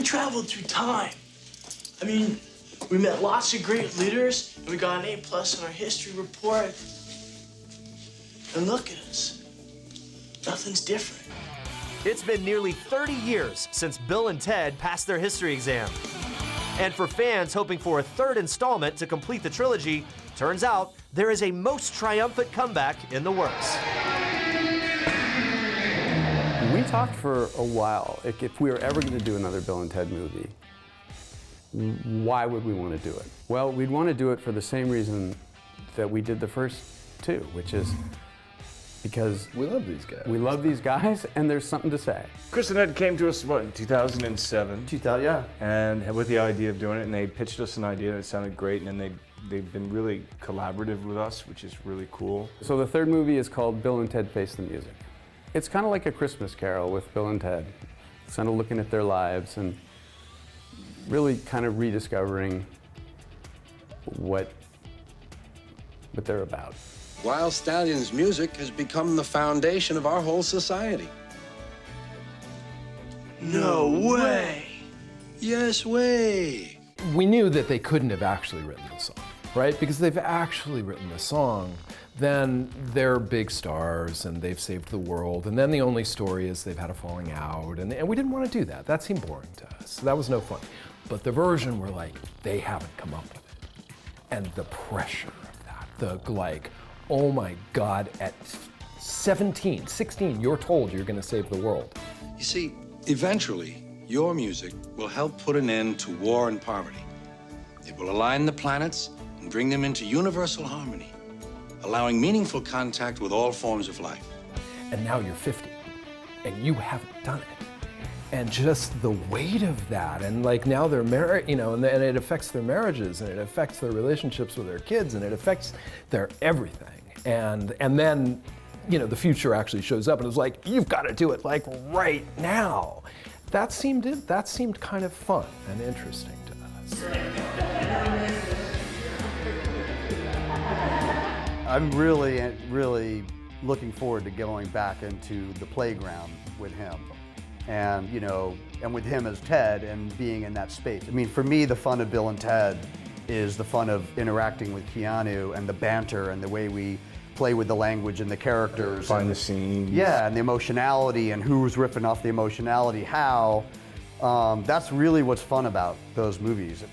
traveled through time. I mean, we met lots of great leaders, and we got an A+ on our history report. And look at us. Nothing's different. It's been nearly 30 years since Bill and Ted passed their history exam. And for fans hoping for a third installment to complete the trilogy, turns out there is a most triumphant comeback in the works. We talked for a while, if we were ever going to do another Bill and Ted movie, why would we want to do it? Well, we'd want to do it for the same reason that we did the first two, which is because we love these guys. We love these guys, and there's something to say. Chris and Ed came to us, what, in 2007? 2000, yeah. And with the idea of doing it, and they pitched us an idea, and it sounded great, and then they've been really collaborative with us, which is really cool. So the third movie is called Bill and Ted Face the Music. It's kind of like a Christmas Carol with Bill and Ted, kind of looking at their lives and really kind of rediscovering what they're about. Wild Stallion's music has become the foundation of our whole society. No way. Yes way. We knew that they couldn't have actually written the song, right? Because they've actually written the song, then they're big stars and they've saved the world, and then the only story is they've had a falling out, and we didn't want to do that. That seemed boring to us. So that was no fun. But the version, we're like, they haven't come up with it. And the pressure of that, the like, oh my God, at 17, 16, you're told you're gonna save the world. You see, eventually, your music will help put an end to war and poverty. It will align the planets and bring them into universal harmony, allowing meaningful contact with all forms of life. And now you're 50, and you haven't done it. And just the weight of that, and like now they're married, you know, and it affects their marriages, and it affects their relationships with their kids, and it affects their everything. And then, you know, the future actually shows up, and it's like, you've got to do it like right now. That seemed kind of fun and interesting to us. I'm really looking forward to going back into the playground with him. And, you know, and with him as Ted and being in that space. I mean, for me, the fun of Bill and Ted is the fun of interacting with Keanu and the banter and the way we play with the language and the characters. Find the scenes. Yeah, and the emotionality and who's ripping off the emotionality, how. That's really what's fun about those movies.